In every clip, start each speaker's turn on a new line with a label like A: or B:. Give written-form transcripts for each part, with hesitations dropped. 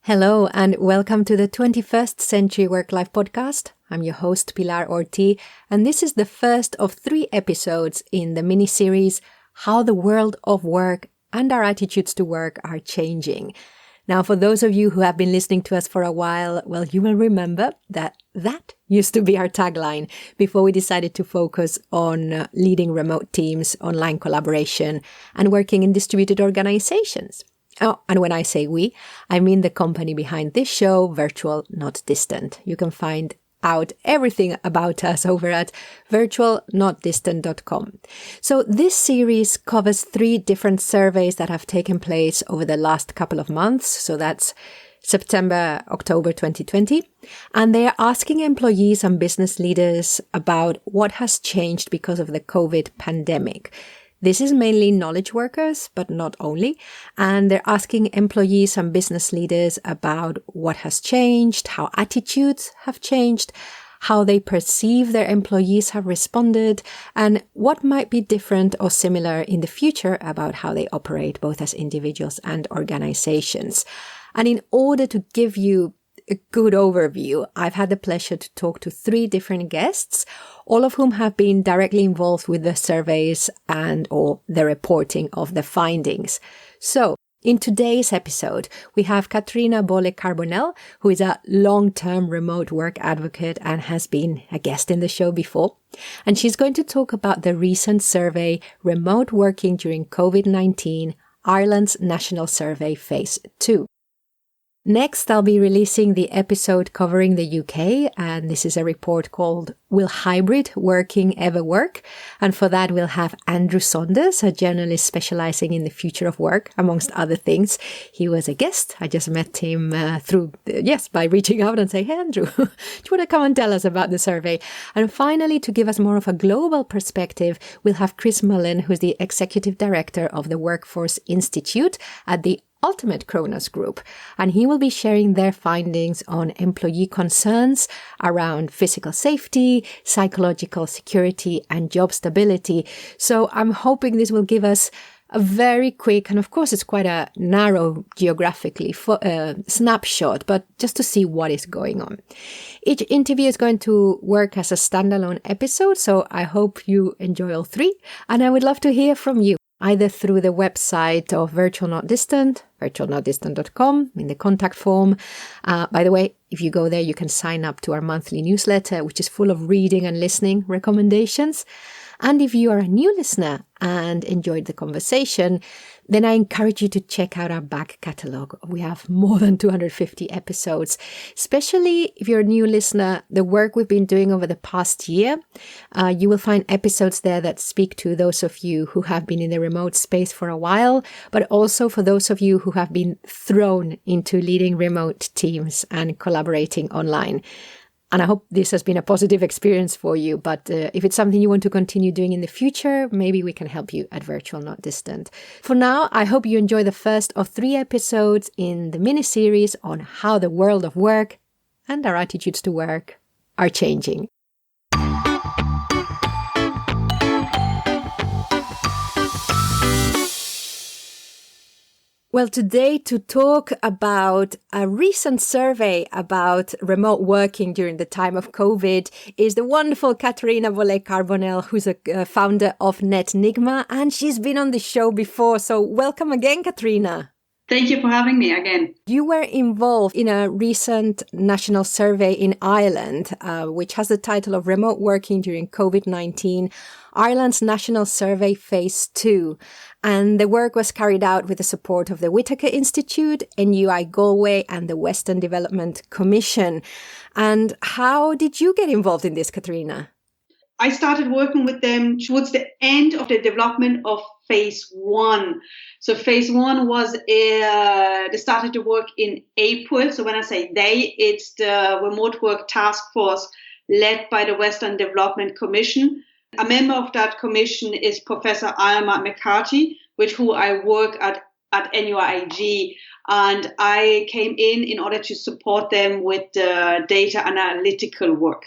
A: Hello and welcome to the 21st Century Work-Life Podcast. I'm your host Pilar Orti, and this is the first of 3 episodes in the mini-series How the World of Work and Our Attitudes to Work Are Changing. Now, for those of you who have been listening to us for a while, well, you will remember that used to be our tagline before we decided to focus on leading remote teams, online collaboration, and working in distributed organizations. Oh, and when I say we, I mean the company behind this show, Virtual Not Distant. You can find out everything about us over at virtualnotdistant.com. So this series covers 3 different surveys that have taken place over the last couple of months. So that's September, October 2020. And they are asking employees and business leaders about what has changed because of the COVID pandemic. This is mainly knowledge workers, but not only. And they're asking employees and business leaders about what has changed, how attitudes have changed, how they perceive their employees have responded, and what might be different or similar in the future about how they operate both as individuals and organizations. And in order to give you a good overview, I've had the pleasure to talk to 3 different guests, all of whom have been directly involved with the surveys and or the reporting of the findings. So, in today's episode, we have Katrina Bolle-Carbonell, who is a long-term remote work advocate and has been a guest in the show before. And she's going to talk about the recent survey, Remote Working During COVID-19, Ireland's National Survey Phase 2. Next, I'll be releasing the episode covering the UK, and this is a report called Will Hybrid Working Ever Work? And for that, we'll have Andrew Saunders, a journalist specializing in the future of work, amongst other things. He was a guest. I just met him by reaching out and saying, hey, Andrew, do you want to come and tell us about the survey? And finally, to give us more of a global perspective, we'll have Chris Mullen, who's the executive director of the Workforce Institute at the Ultimate Kronos Group, and he will be sharing their findings on employee concerns around physical safety, psychological security, and job stability. So I'm hoping this will give us a very quick, and of course it's quite a narrow geographically snapshot, but just to see what is going on. Each interview is going to work as a standalone episode, so I hope you enjoy all 3, and I would love to hear from you, either through the website of Virtual Not Distant, virtualnotdistant.com, in the contact form. By the way, if you go there, you can sign up to our monthly newsletter, which is full of reading and listening recommendations. And if you are a new listener and enjoyed the conversation, then I encourage you to check out our back catalogue. We have more than 250 episodes. Especially if you're a new listener, the work we've been doing over the past year, you will find episodes there that speak to those of you who have been in the remote space for a while, but also for those of you who have been thrown into leading remote teams and collaborating online. And I hope this has been a positive experience for you. But if it's something you want to continue doing in the future, maybe we can help you at Virtual Not Distant. For now, I hope you enjoy the first of 3 episodes in the mini-series on how the world of work and our attitudes to work are changing. Well, today to talk about a recent survey about remote working during the time of COVID is the wonderful Katrina Bolle-Carbonell, who's a founder of NetNigma, and she's been on the show before. So welcome again, Katrina.
B: Thank you for having me again.
A: You were involved in a recent national survey in Ireland, which has the title of Remote Working During COVID-19, Ireland's National Survey Phase 2. And the work was carried out with the support of the Whitaker Institute, NUI Galway, and the Western Development Commission. And how did you get involved in this, Katrina?
B: I started working with them towards the end of the development of Phase 1. So Phase 1 was, they started to work in April. So when I say they, it's the Remote Work Task Force led by the Western Development Commission. A member of that commission is Professor Alma McCarthy, with who I work at NUIG. And I came in order to support them with the data analytical work.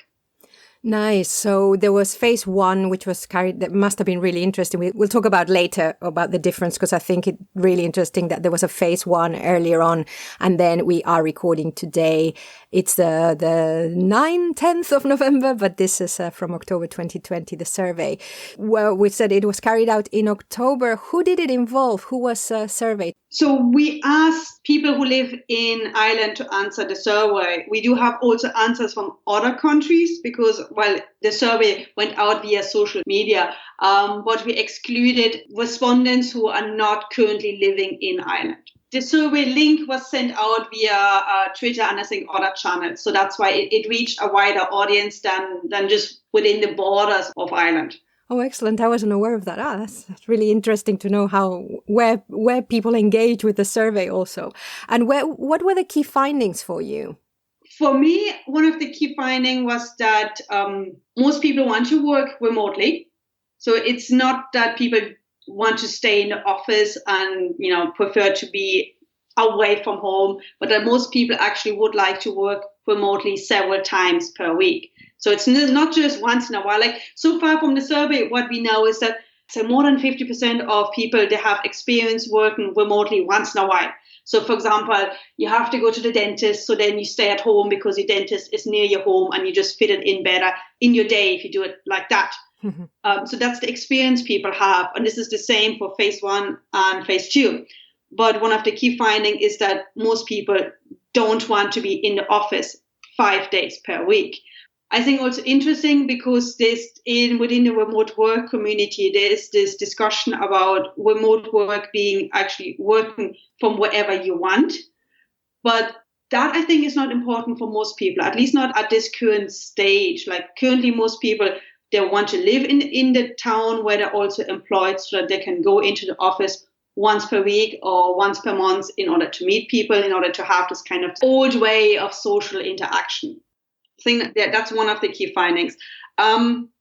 A: Nice. So there was phase one, which was carried, that must have been really interesting. We'll talk about later about the difference, because I think it's really interesting that there was a phase one earlier on. And then we are recording today. It's the 10th of November, but this is from October 2020, the survey. Well, we said it was carried out in October. Who did it involve? Who was surveyed?
B: So we asked people who live in Ireland to answer the survey. We do have also answers from other countries because, well, the survey went out via social media, but we excluded respondents who are not currently living in Ireland. The survey link was sent out via Twitter and I think other channels. So that's why it reached a wider audience than just within the borders of Ireland.
A: Oh, excellent. I wasn't aware of that. That's really interesting to know where people engage with the survey also. And what were the key findings for you?
B: For me, one of the key findings was that most people want to work remotely. So it's not that people want to stay in the office and, prefer to be away from home, but that most people actually would like to work remotely several times per week. So it's not just once in a while. Like so far from the survey, what we know is that more than 50% of people, they have experience working remotely once in a while. So for example, you have to go to the dentist, so then you stay at home because your dentist is near your home and you just fit it in better in your day if you do it like that. So that's the experience people have. And this is the same for phase one and phase two. But one of the key findings is that most people don't want to be in the office 5 days per week. I think also interesting because within the remote work community, there is this discussion about remote work being actually working from wherever you want. But that I think is not important for most people, at least not at this current stage. Like currently most people, they want to live in the town where they're also employed so that they can go into the office once per week or once per month in order to meet people, in order to have this kind of old way of social interaction. I think that's one of the key findings.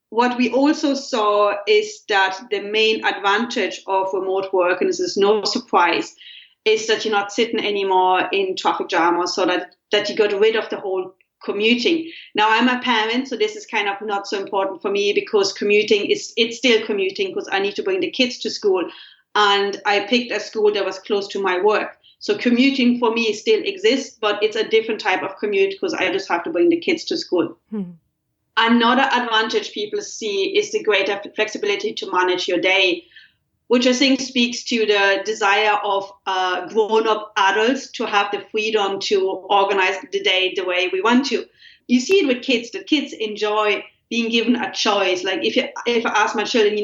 B: What we also saw is that the main advantage of remote work, and this is no surprise, is that you're not sitting anymore in traffic jam, or so that you got rid of the whole commuting. Now I'm a parent, so this is kind of not so important for me because it's still commuting because I need to bring the kids to school, and I picked a school that was close to my work. So commuting for me still exists, but it's a different type of commute because I just have to bring the kids to school. Another advantage people see is the greater flexibility to manage your day, which I think speaks to the desire of grown-up adults to have the freedom to organize the day the way we want to. You see it with kids, that kids enjoy being given a choice. Like if I ask my children,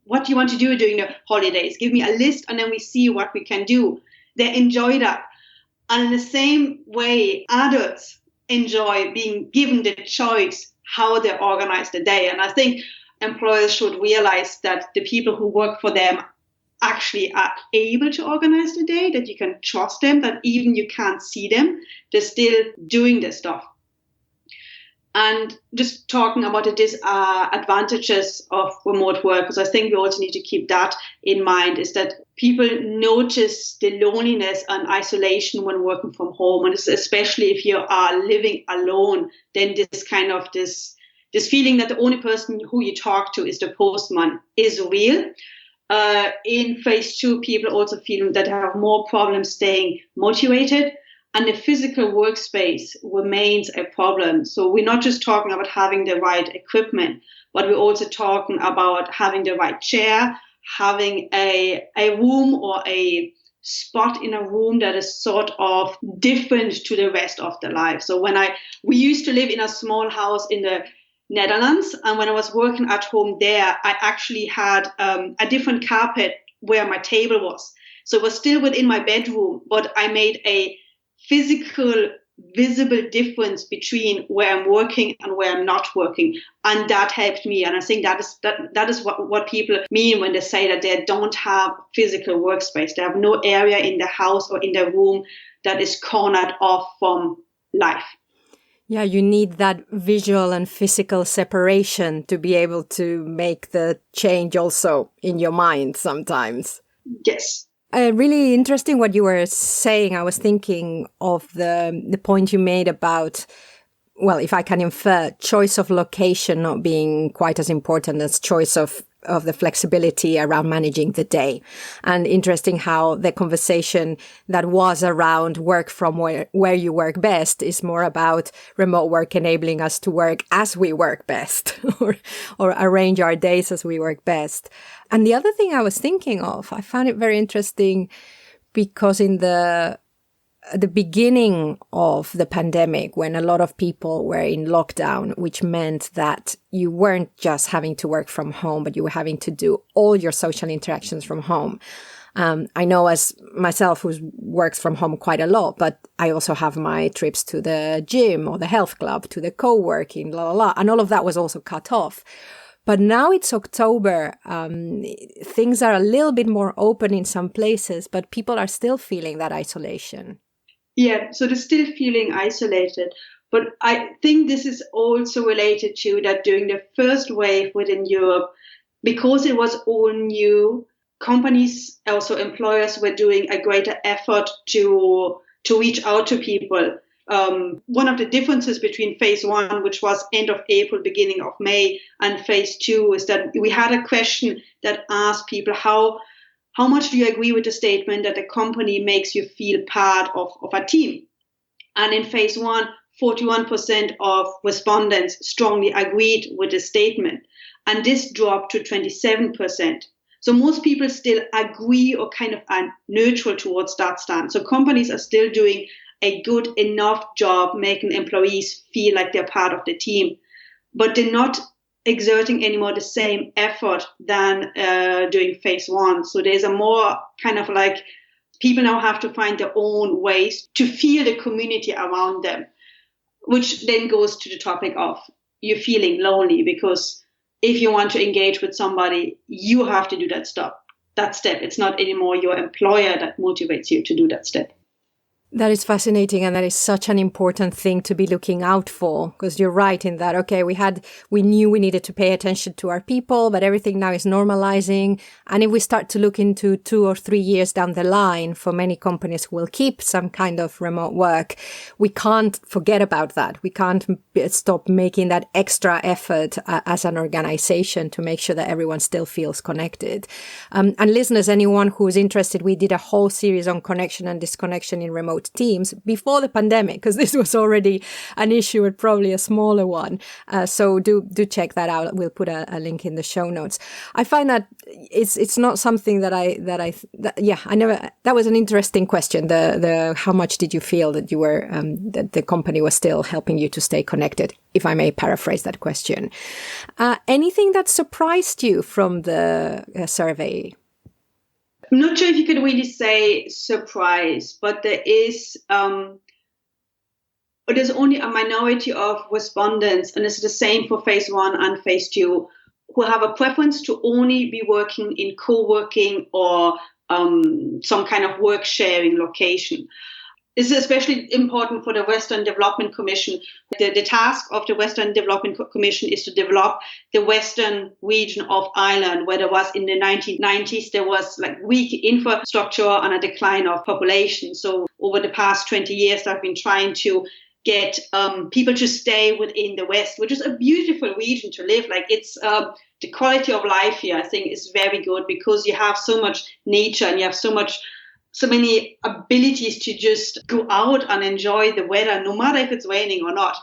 B: what do you want to do during the holidays? Give me a list and then we see what we can do. They enjoy that. And in the same way, adults enjoy being given the choice how they organize the day. And I think employers should realize that the people who work for them actually are able to organize the day, that you can trust them, that even you can't see them, they're still doing this stuff. And just talking about the disadvantages of remote work, because I think we also need to keep that in mind, is that people notice the loneliness and isolation when working from home. And especially if you are living alone, then this feeling that the only person who you talk to is the postman is real. In phase two, people also feel that they have more problems staying motivated. And the physical workspace remains a problem. So we're not just talking about having the right equipment, but we're also talking about having the right chair, having a room or a spot in a room that is sort of different to the rest of the life. So we used to live in a small house in the Netherlands, and when I was working at home there, I actually had a different carpet where my table was. So it was still within my bedroom, but I made a physical, visible difference between where I'm working and where I'm not working. And that helped me. And I think that is what people mean when they say that they don't have physical workspace. They have no area in the house or in their room that is cornered off from life.
A: Yeah, you need that visual and physical separation to be able to make the change also in your mind sometimes.
B: Yes.
A: Really interesting what you were saying. I was thinking of the point you made about well, if I can infer, choice of location not being quite as important as choice of the flexibility around managing the day. And interesting how the conversation that was around work from where you work best is more about remote work enabling us to work as we work best or arrange our days as we work best. And the other thing I was thinking of, I found it very interesting because at the beginning of the pandemic, when a lot of people were in lockdown, which meant that you weren't just having to work from home, but you were having to do all your social interactions from home. I know as myself who works from home quite a lot, but I also have my trips to the gym or the health club, to the co-working, and all of that was also cut off. But now it's October. Things are a little bit more open in some places, but people are still feeling that isolation.
B: Yeah, so they're still feeling isolated. But I think this is also related to that during the first wave within Europe, because it was all new, companies, also employers, were doing a greater effort to reach out to people. One of the differences between phase one, which was end of April, beginning of May, and phase two is that we had a question that asked people how much do you agree with the statement that a company makes you feel part of a team? And in phase one, 41% of respondents strongly agreed with the statement. And this dropped to 27%. So most people still agree or kind of are neutral towards that stance. So companies are still doing a good enough job making employees feel like they're part of the team, but they're not exerting anymore the same effort than during phase one. So there's a more kind of like people now have to find their own ways to feel the community around them, which then goes to the topic of you feeling lonely, because if you want to engage with somebody, you have to do that step. It's not anymore your employer that motivates you to do that step.
A: That is fascinating, and that is such an important thing to be looking out for, because you're right in that, okay, we knew we needed to pay attention to our people, but everything now is normalizing. And if we start to look into 2 or 3 years down the line, for many companies who will keep some kind of remote work, we can't forget about that. We can't stop making that extra effort as an organization to make sure that everyone still feels connected. And listeners, anyone who's interested, we did a whole series on connection and disconnection in remote teams before the pandemic, because this was already an issue and probably a smaller one. So do check that out. We'll put a link in the show notes. I find that it's not something that I never. That was an interesting question. The how much did you feel that you were that the company was still helping you to stay connected? If I may paraphrase that question. Anything that surprised you from the survey?
B: I'm not sure if you could really say surprise, but there's only a minority of respondents, and it's the same for phase one and phase two, who have a preference to only be working in co-working or some kind of work sharing location. This is especially important for the Western Development Commission. The task of the Western Development Commission is to develop the western region of Ireland, where there was in the 1990s, there was like weak infrastructure and a decline of population. So over the past 20 years, I've been trying to get people to stay within the West, which is a beautiful region to live. Like it's the quality of life here, I think, is very good because you have so much nature and you have so many abilities to just go out and enjoy the weather, no matter if it's raining or not.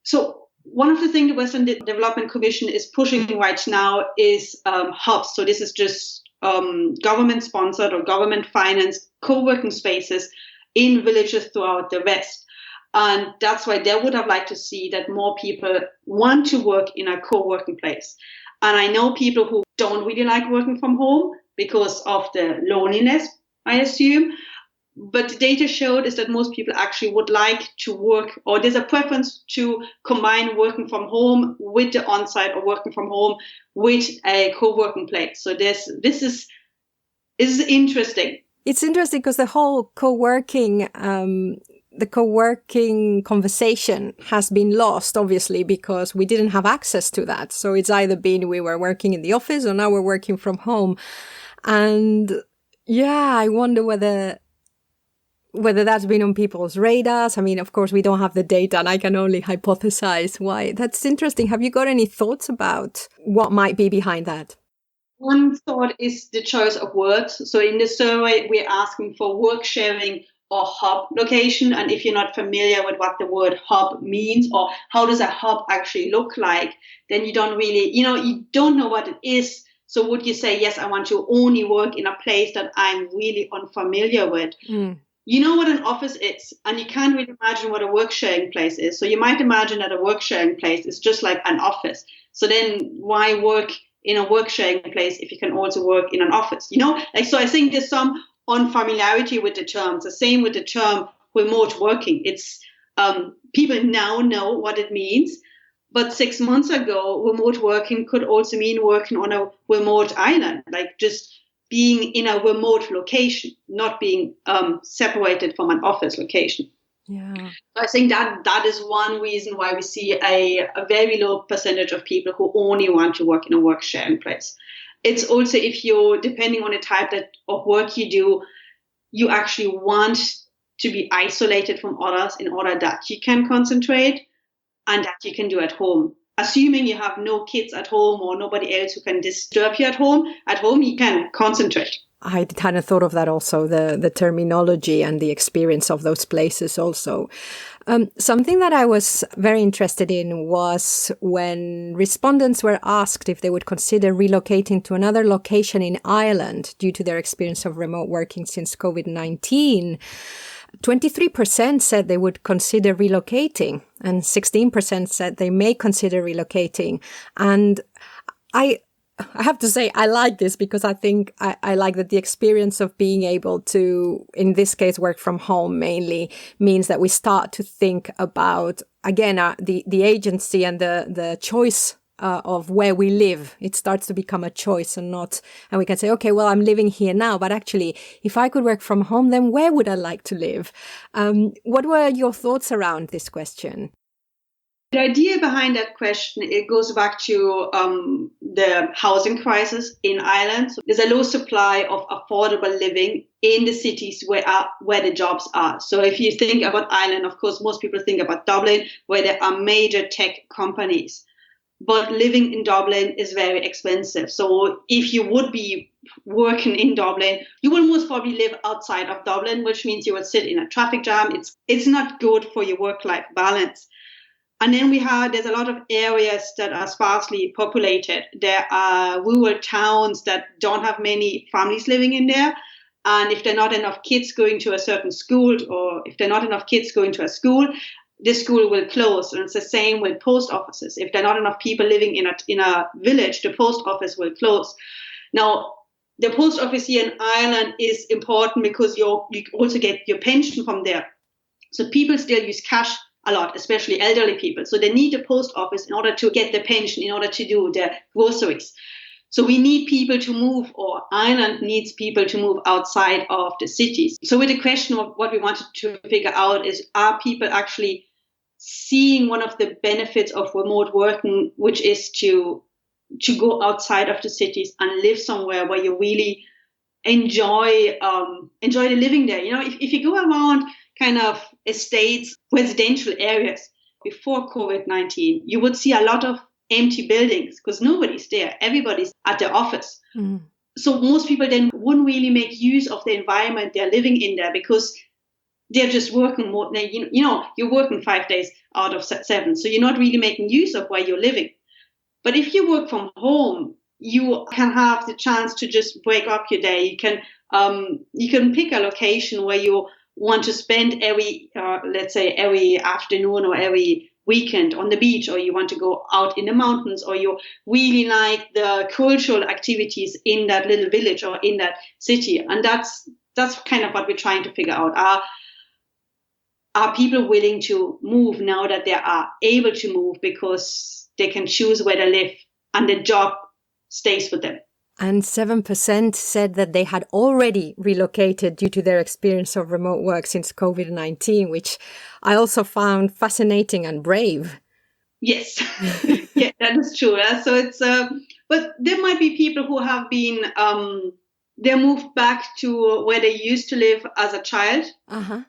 B: So one of the things the Western Development Commission is pushing right now is hubs. So this is just government-sponsored or government-financed co-working spaces in villages throughout the West. And that's why they would have liked to see that more people want to work in a co-working place. And I know people who don't really like working from home because of the loneliness, I assume. But the data showed is that most people actually would like to work, or there's a preference to combine working from home with the on-site or working from home with a co-working place. So this is interesting.
A: It's interesting because the whole co-working conversation has been lost, obviously, because we didn't have access to that. So it's either been we were working in the office or now we're working from home. And yeah, I wonder whether whether that's been on people's radars. I mean, of course, we don't have the data and I can only hypothesize why. That's interesting. Have you got any thoughts about what might be behind that?
B: One thought is the choice of words. So in the survey, we're asking for work sharing or hub location. And if you're not familiar with what the word hub means or how does a hub actually look like, then you don't really, you don't know what it is. So would you say, yes, I want to only work in a place that I'm really unfamiliar with? You know what an office is, and you can't really imagine what a work sharing place is. So you might imagine that a work sharing place is just like an office. So then why work in a work sharing place if you can also work in an office? So I think there's some unfamiliarity with the terms. The same with the term remote working. It's people now know what it means. But 6 months ago, remote working could also mean working on a remote island, like just being in a remote location, not being separated from an office location.
A: Yeah.
B: So I think that is one reason why we see a very low percentage of people who only want to work in a work sharing place. It's also if you're, depending on the type of work you do, you actually want to be isolated from others in order that you can concentrate and that you can do at home. Assuming you have no kids at home or nobody else who can disturb you at home you can concentrate.
A: I hadn't thought of that also, the terminology and the experience of those places also. Something that I was very interested in was when respondents were asked if they would consider relocating to another location in Ireland due to their experience of remote working since COVID-19. 23% said they would consider relocating and 16% said they may consider relocating. And I have to say, I like this because I think I like that the experience of being able to, in this case, work from home mainly means that we start to think about, again, the agency and the choice of where we live. It starts to become a choice and we can say, okay, well, I'm living here now, but actually, if I could work from home, then where would I like to live? What were your thoughts around this question?
B: The idea behind that question, it goes back to the housing crisis in Ireland. So there's a low supply of affordable living in the cities where the jobs are. So if you think about Ireland, of course, most people think about Dublin, where there are major tech companies. But living in Dublin is very expensive. So if you would be working in Dublin, you will most probably live outside of Dublin, which means you will sit in a traffic jam. It's not good for your work-life balance. And then there's a lot of areas that are sparsely populated. There are rural towns that don't have many families living in there. And if there are not enough kids going to a certain school, or if there are not enough kids going to a school, the school will close. And it's the same with post offices. If there are not enough people living in a village, the post office will close. Now, the post office here in Ireland is important because you also get your pension from there. So people still use cash a lot, especially elderly people. So they need a post office in order to get the pension, in order to do their groceries. So we need people to move, or Ireland needs people to move outside of the cities. So with the question of what we wanted to figure out is, are people actually seeing one of the benefits of remote working, which is to go outside of the cities and live somewhere where you really enjoy the living there. If you go around kind of estates, residential areas before COVID-19, you would see a lot of empty buildings because nobody's there. Everybody's at their office. Mm. So most people then wouldn't really make use of the environment they're living in there because they're just working more. You're working 5 days out of 7. So you're not really making use of where you're living. But if you work from home, you can have the chance to just break up your day. You can pick a location where you want to spend every afternoon or every weekend on the beach, or you want to go out in the mountains, or you really like the cultural activities in that little village or in that city. And that's kind of what we're trying to figure out. Are people willing to move now that they are able to move because they can choose where they live and the job stays with them?
A: And 7% said that they had already relocated due to their experience of remote work since COVID-19, which I also found fascinating and brave.
B: Yes, yeah, that is true. So it's, but there might be people who have been they moved back to where they used to live as a child.
A: Uh-huh.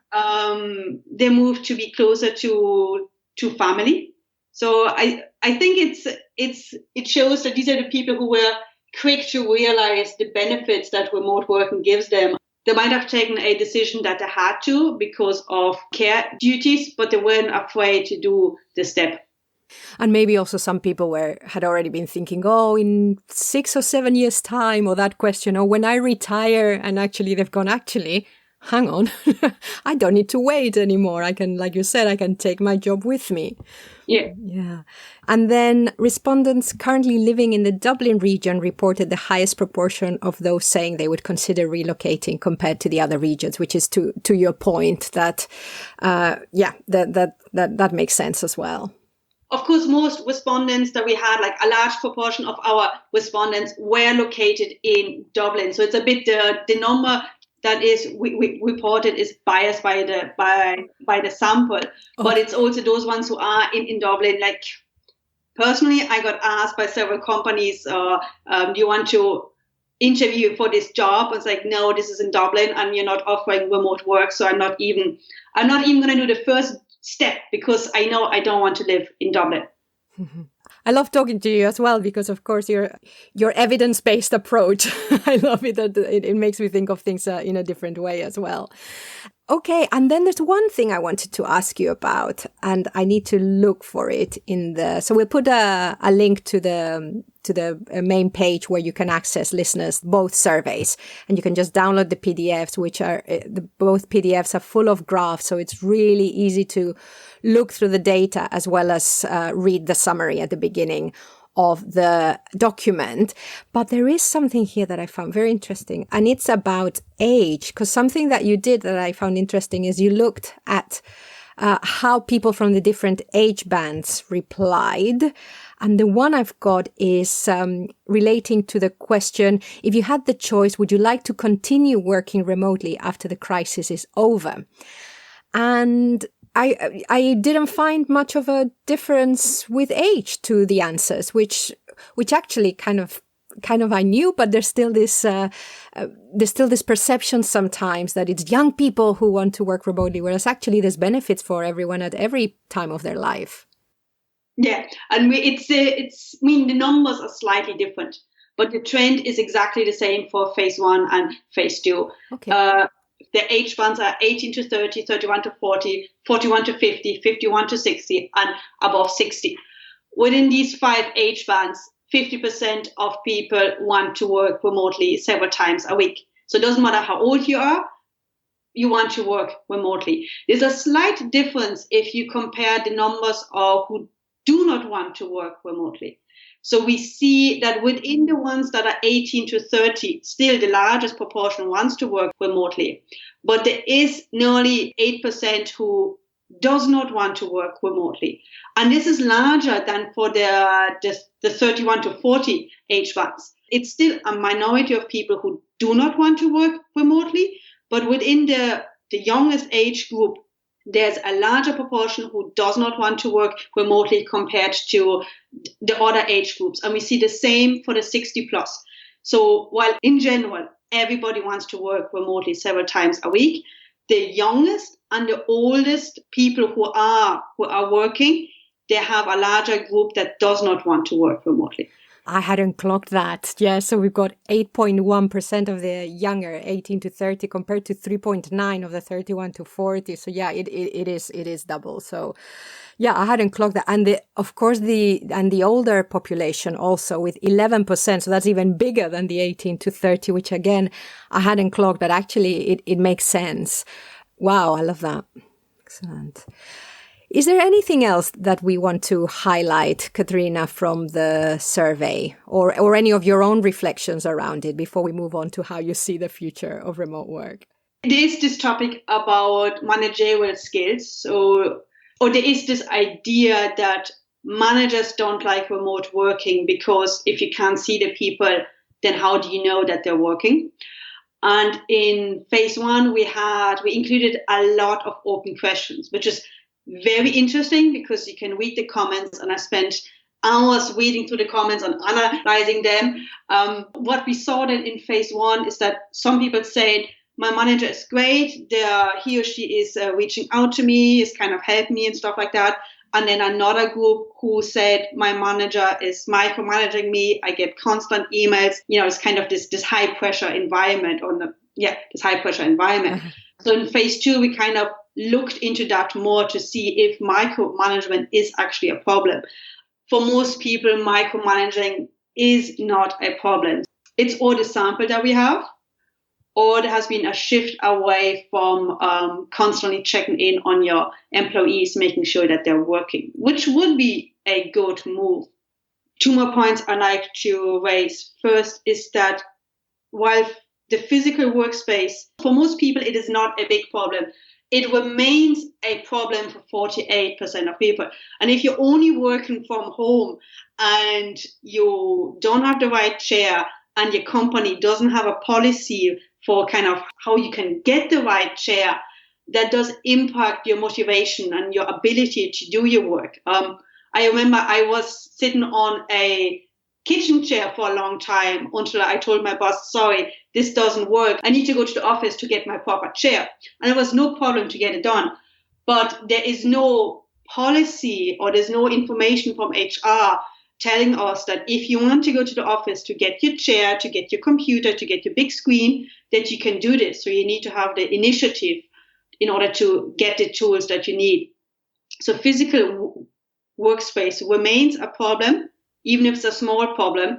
B: They moved to be closer to family. So I think it shows that these are the people who were quick to realize the benefits that remote working gives them. They might have taken a decision that they had to because of care duties, but they weren't afraid to do the step.
A: And maybe also some people had already been thinking, oh, in 6 or 7 years' time, or that question, or when I retire, and actually they've gone, actually, hang on, I don't need to wait anymore. I can, like you said, I can take my job with me.
B: Yeah.
A: Yeah. And then respondents currently living in the Dublin region reported the highest proportion of those saying they would consider relocating compared to the other regions, which is to your point that, that makes sense as well.
B: Of course, most respondents that we had, like a large proportion of our respondents were located in Dublin. So it's a bit the number that is we reported is biased by the sample, but it's also those ones who are in Dublin. Like personally, I got asked by several companies, do you want to interview for this job? I was like, no, this is in Dublin, and you're not offering remote work, so I'm not even going to do the first step because I know I don't want to live in Dublin.
A: I love talking to you as well because, of course, your evidence-based approach. I love it. It makes me think of things in a different way as well. Okay, and then there's one thing I wanted to ask you about, and I need to look for it so we'll put a link to the main page where you can access listeners both surveys, and you can just download the PDFs, which are both PDFs are full of graphs, so it's really easy to look through the data as well as read the summary at the beginning of the document. But there is something here that I found very interesting, and it's about age, because something that you did that I found interesting is you looked at how people from the different age bands replied. And the one I've got is relating to the question, if you had the choice, would you like to continue working remotely after the crisis is over? And I didn't find much of a difference with age to the answers, which actually kind of I knew, but there's still this perception sometimes that it's young people who want to work remotely, whereas actually there's benefits for everyone at every time of their life. Yeah,
B: and the numbers are slightly different, but the trend is exactly the same for phase 1 and phase 2.
A: Okay.
B: The age bands are 18 to 30, 31 to 40, 41 to 50, 51 to 60, and above 60. Within these 5 age bands, 50% of people want to work remotely several times a week. So it doesn't matter how old you are, you want to work remotely. There's a slight difference if you compare the numbers of who do not want to work remotely. So we see that within the ones that are 18 to 30, still the largest proportion wants to work remotely. But there is nearly 8% who does not want to work remotely. And this is larger than for the 31 to 40 age bands. It's still a minority of people who do not want to work remotely, but within the youngest age group, there's a larger proportion who does not want to work remotely compared to the other age groups. And we see the same for the 60 plus. So while in general, everybody wants to work remotely several times a week, the youngest and the oldest people who are working, they have a larger group that does not want to work remotely.
A: I hadn't clocked that. Yeah, so we've got 8.1% of the younger, 18 to 30, compared to 3.9 of the 31 to 40. So yeah, it is double. So yeah, I hadn't clocked that. And the older population also with 11%. So that's even bigger than the 18 to 30, which again, I hadn't clocked, but actually it makes sense. Wow, I love that. Excellent. Is there anything else that we want to highlight, Katrina, from the survey or any of your own reflections around it before we move on to how you see the future of remote work?
B: There is this topic about managerial skills. Or there is this idea that managers don't like remote working because if you can't see the people, then how do you know that they're working? And in phase 1, we included a lot of open questions, which is very interesting because you can read the comments, and I spent hours reading through the comments and analyzing them. What we saw then in phase one is that some people said, my manager is great. He or she is reaching out to me, is kind of helping me and stuff like that. And then another group who said, my manager is micromanaging me. I get constant emails. It's kind of this high pressure environment this high pressure environment. So in phase two, we kind of looked into that more to see if micromanagement is actually a problem. For most people, micromanaging is not a problem. It's all the sample that we have, or there has been a shift away from constantly checking in on your employees, making sure that they're working, which would be a good move. Two more points I like to raise. First is that while the physical workspace, for most people, it is not a big problem. It remains a problem for 48% of people. And if you're only working from home and you don't have the right chair and your company doesn't have a policy for kind of how you can get the right chair, that does impact your motivation and your ability to do your work. I remember I was sitting on a kitchen chair for a long time until I told my boss, sorry, this doesn't work. I need to go to the office to get my proper chair. And there was no problem to get it done. But there is no policy or there's no information from HR telling us that if you want to go to the office to get your chair, to get your computer, to get your big screen, that you can do this. So you need to have the initiative in order to get the tools that you need. So physical workspace remains a problem, even if it's a small problem.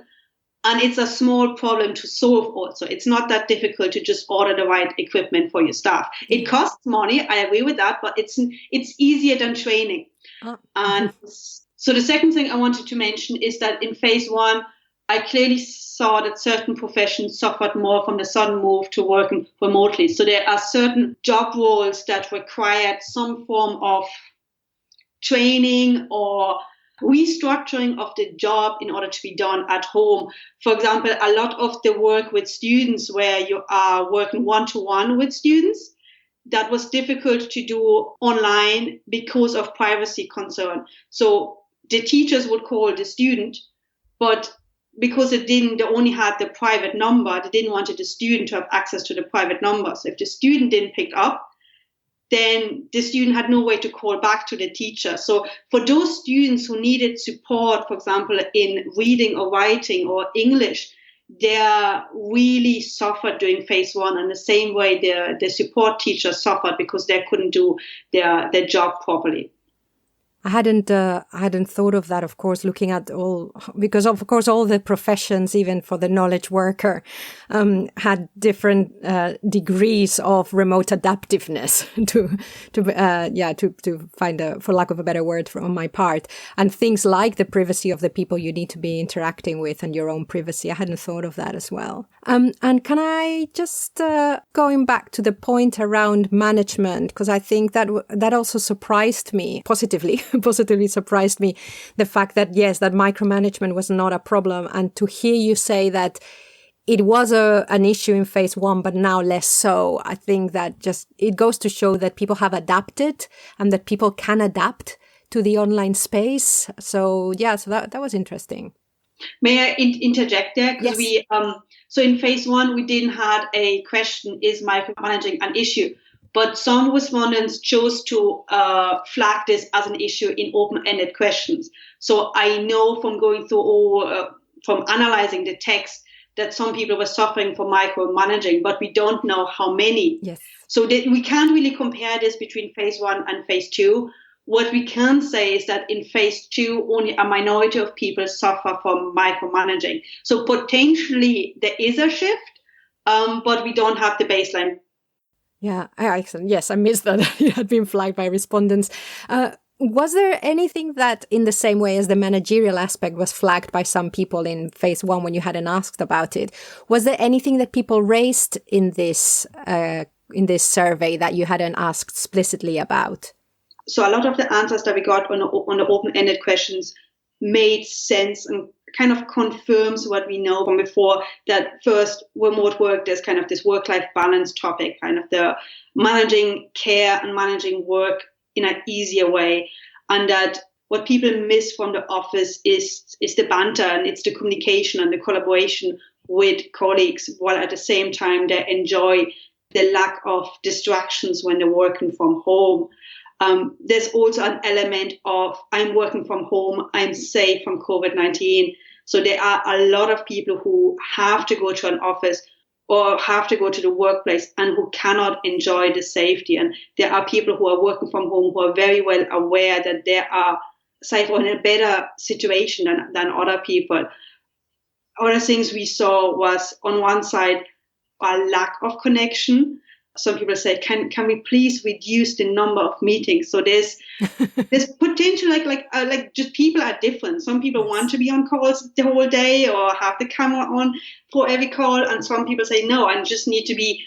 B: And it's a small problem to solve also. It's not that difficult to just order the right equipment for your staff. It costs money, I agree with that, but it's easier than training. And so the second thing I wanted to mention is that in phase one, I clearly saw that certain professions suffered more from the sudden move to working remotely. So there are certain job roles that required some form of training or restructuring of the job in order to be done at home. For example, a lot of the work with students where you are working one-to-one with students, that was difficult to do online because of privacy concern. So the teachers would call the student, but because they only had the private number, they didn't want the student to have access to the private number. So if the student didn't pick up, then the student had no way to call back to the teacher. So for those students who needed support, for example, in reading or writing or English, they really suffered during phase one. And the same way the support teachers suffered because they couldn't do their job properly.
A: I hadn't thought of that, of course, looking at because of course all the professions, even for the knowledge worker, had different degrees of remote adaptiveness to find for lack of a better word on my part, and things like the privacy of the people you need to be interacting with and your own privacy. I hadn't thought of that as well. And can I just going back to the point around management, because I think that also surprised me positively surprised me, the fact that, yes, that micromanagement was not a problem. And to hear you say that it was an issue in phase one, but now less so, I think that just it goes to show that people have adapted and that people can adapt to the online space. So, yeah, so that was interesting.
B: May I interject there? Because
A: yes.
B: So in phase one, we didn't have a question, is micromanaging an issue? But some respondents chose to flag this as an issue in open-ended questions. So I know from going through from analyzing the text that some people were suffering from micromanaging, but we don't know how many.
A: Yes.
B: So we can't really compare this between phase one and phase two. What we can say is that in phase two, only a minority of people suffer from micromanaging. So potentially there is a shift, but we don't have the baseline.
A: Yeah, excellent. Yes, I missed that. It had been flagged by respondents. Was there anything that, in the same way as the managerial aspect was flagged by some people in phase one when you hadn't asked about it, was there anything that people raised in this survey that you hadn't asked explicitly about?
B: So a lot of the answers that we got on the open-ended questions made sense and kind of confirms what we know from before, that first, remote work, there's kind of this work-life balance topic, kind of the managing care and managing work in an easier way. And that what people miss from the office is the banter, and it's the communication and the collaboration with colleagues, while at the same time they enjoy the lack of distractions when they're working from home. There's also an element of I'm working from home, I'm safe from COVID-19. So there are a lot of people who have to go to an office or have to go to the workplace and who cannot enjoy the safety. And there are people who are working from home who are very well aware that they are safe or in a better situation than other people. Other things we saw was, on one side, a lack of connection. Some people say, can we please reduce the number of meetings? So there's potential, like just people are different. Some people want to be on calls the whole day or have the camera on for every call, and some people say, no, I just need to be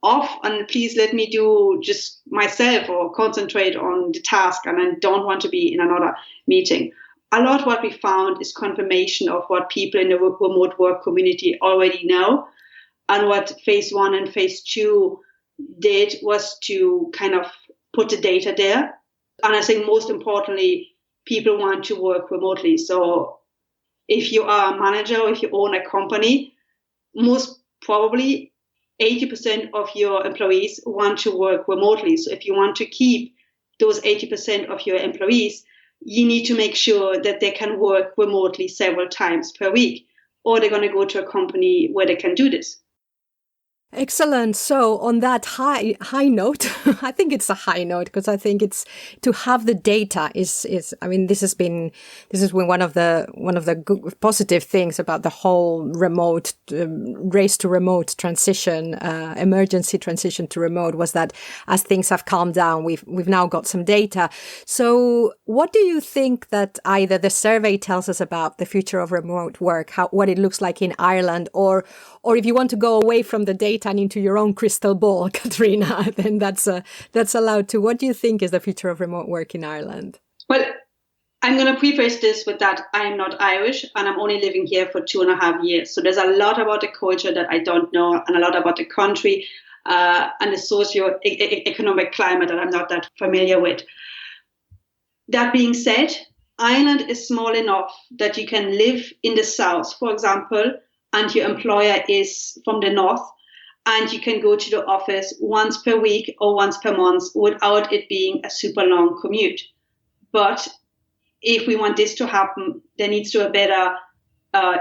B: off and please let me do just myself or concentrate on the task, and I don't want to be in another meeting. A lot what we found is confirmation of what people in the remote work community already know, and what phase 1 and phase 2 did was to kind of put the data there. And I think most importantly, people want to work remotely. So if you are a manager or if you own a company, most probably 80% of your employees want to work remotely. So if you want to keep those 80% of your employees, you need to make sure that they can work remotely several times per week, or they're going to go to a company where they can do this.
A: Excellent. So on that high note, I think it's a high note because I think it's to have the data is, I mean, this has been one of the good, positive things about the whole remote race to remote transition, emergency transition to remote, was that as things have calmed down, we've now got some data. So what do you think that either the survey tells us about the future of remote work, what it looks like in Ireland, or if you want to go away from the data and into your own crystal ball, Katrina, then that's allowed too. What do you think is the future of remote work in Ireland?
B: Well, I'm going to preface this with that I'm not Irish and I'm only living here for 2.5 years. So there's a lot about the culture that I don't know, and a lot about the country and the socio-economic climate that I'm not that familiar with. That being said, Ireland is small enough that you can live in the south, for example, and your employer is from the north, and you can go to the office once per week or once per month without it being a super long commute. But if we want this to happen, there needs to be a better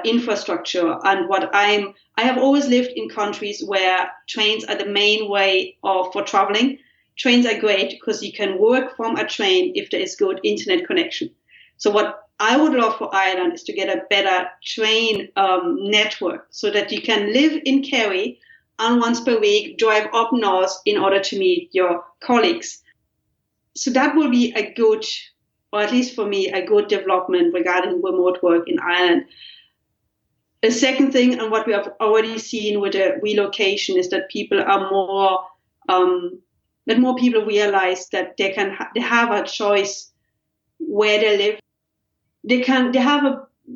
B: infrastructure. And I have always lived in countries where trains are the main way for traveling. Trains are great because you can work from a train if there is good internet connection. So what I would love for Ireland is to get a better train network so that you can live in Kerry and once per week drive up north in order to meet your colleagues. So that will be a good, or at least for me, a good development regarding remote work in Ireland. A second thing, and what we have already seen with the relocation, is that people are more, that more people realize that they have a choice where they live. They have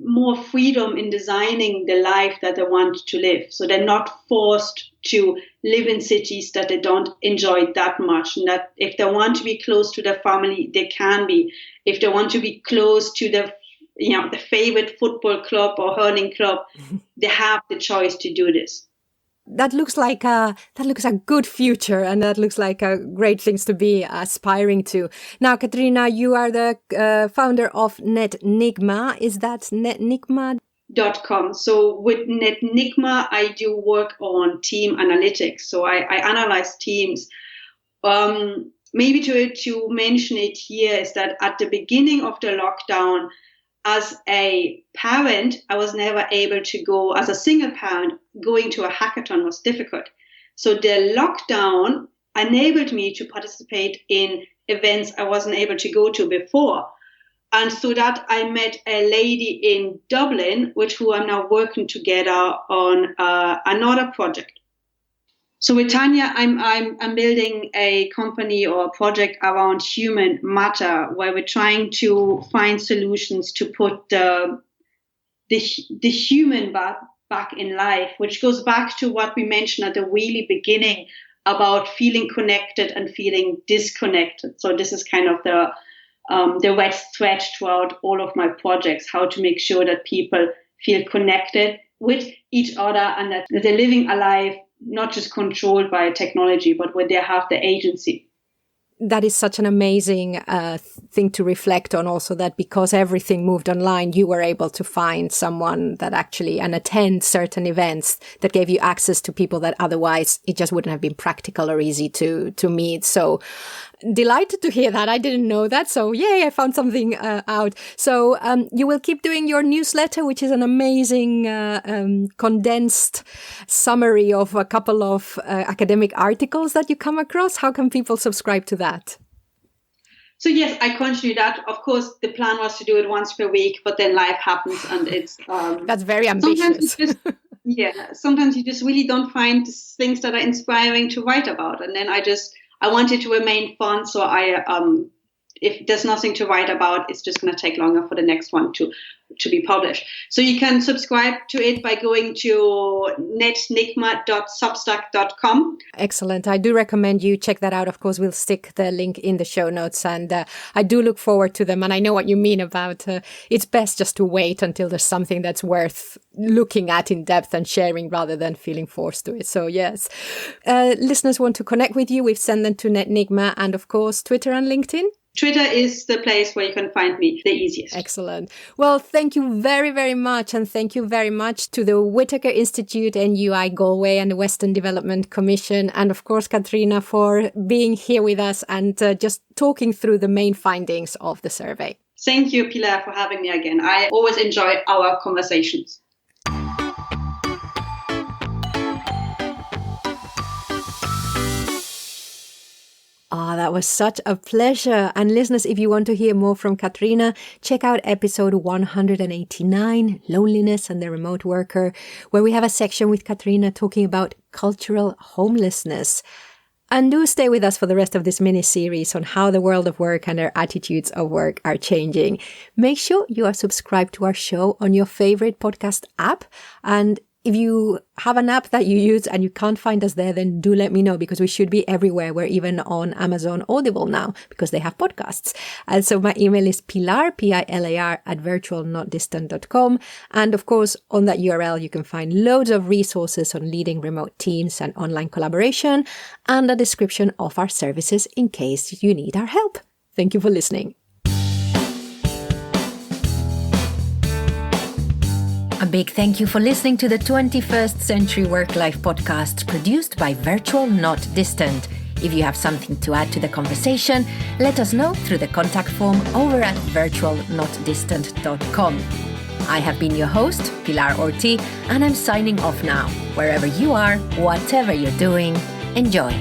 B: more freedom in designing the life that they want to live. So they're not forced to live in cities that they don't enjoy that much. And that if they want to be close to their family, they can be. If they want to be close to the favorite football club or hurling club, they have the choice to do this.
A: That looks like a good future, and that looks like great things to be aspiring to. Now, Katrina, you are the founder of NetNigma. Is that netnigma.com?
B: So with NetNigma, I do work on team analytics. So I analyze teams. Maybe to mention it here is that at the beginning of the lockdown, as a parent, I was never able to go, as a single parent, going to a hackathon was difficult. So the lockdown enabled me to participate in events I wasn't able to go to before. And so that I met a lady in Dublin, who I'm now working together on another project. So with Tanya, I'm building a company or a project around human matter, where we're trying to find solutions to put the human back in life, which goes back to what we mentioned at the really beginning about feeling connected and feeling disconnected. So this is kind of the red thread throughout all of my projects, how to make sure that people feel connected with each other and that they're living a life not just controlled by technology, but where they have the agency.
A: That is such an amazing thing to reflect on also, that because everything moved online, you were able to find someone that actually and attend certain events that gave you access to people that otherwise it just wouldn't have been practical or easy to meet. So delighted to hear that. I didn't know that. So yay, I found something out. So you will keep doing your newsletter, which is an amazing condensed summary of a couple of academic articles that you come across. How can people subscribe to that?
B: So yes, I continue that. Of course, the plan was to do it once per week, but then life happens and it's...
A: That's very ambitious.
B: Sometimes you just really don't find things that are inspiring to write about. And then I want it to remain fun, so if there's nothing to write about, it's just going to take longer for the next one to be published. So you can subscribe to it by going to netnigma.substack.com.
A: Excellent. I do recommend you check that out. Of course, we'll stick the link in the show notes, and I do look forward to them. And I know what you mean about it's best just to wait until there's something that's worth looking at in depth and sharing rather than feeling forced to it. So yes, listeners want to connect with you. We've sent them to NetNigma and of course Twitter and LinkedIn.
B: Twitter is the place where you can find me the easiest.
A: Excellent. Well, thank you very, very much. And thank you very much to the Whitaker Institute, NUI Galway and the Western Development Commission. And of course, Katrina, for being here with us and just talking through the main findings of the survey.
B: Thank you, Pilar, for having me again. I always enjoy our conversations.
A: That was such a pleasure. And listeners, if you want to hear more from Katrina, check out episode 189, Loneliness and the Remote Worker, where we have a section with Katrina talking about cultural homelessness. And do stay with us for the rest of this mini-series on how the world of work and our attitudes of work are changing. Make sure you are subscribed to our show on your favorite podcast app. And if you have an app that you use and you can't find us there, then do let me know, because we should be everywhere. We're even on Amazon Audible now because they have podcasts. And so my email is Pilar, Pilar @virtualnotdistant.com. And of course, on that URL, you can find loads of resources on leading remote teams and online collaboration and a description of our services in case you need our help. Thank you for listening. A big thank you for listening to the 21st Century Work-Life podcast produced by Virtual Not Distant. If you have something to add to the conversation, let us know through the contact form over at virtualnotdistant.com. I have been your host, Pilar Orti, and I'm signing off now. Wherever you are, whatever you're doing, enjoy.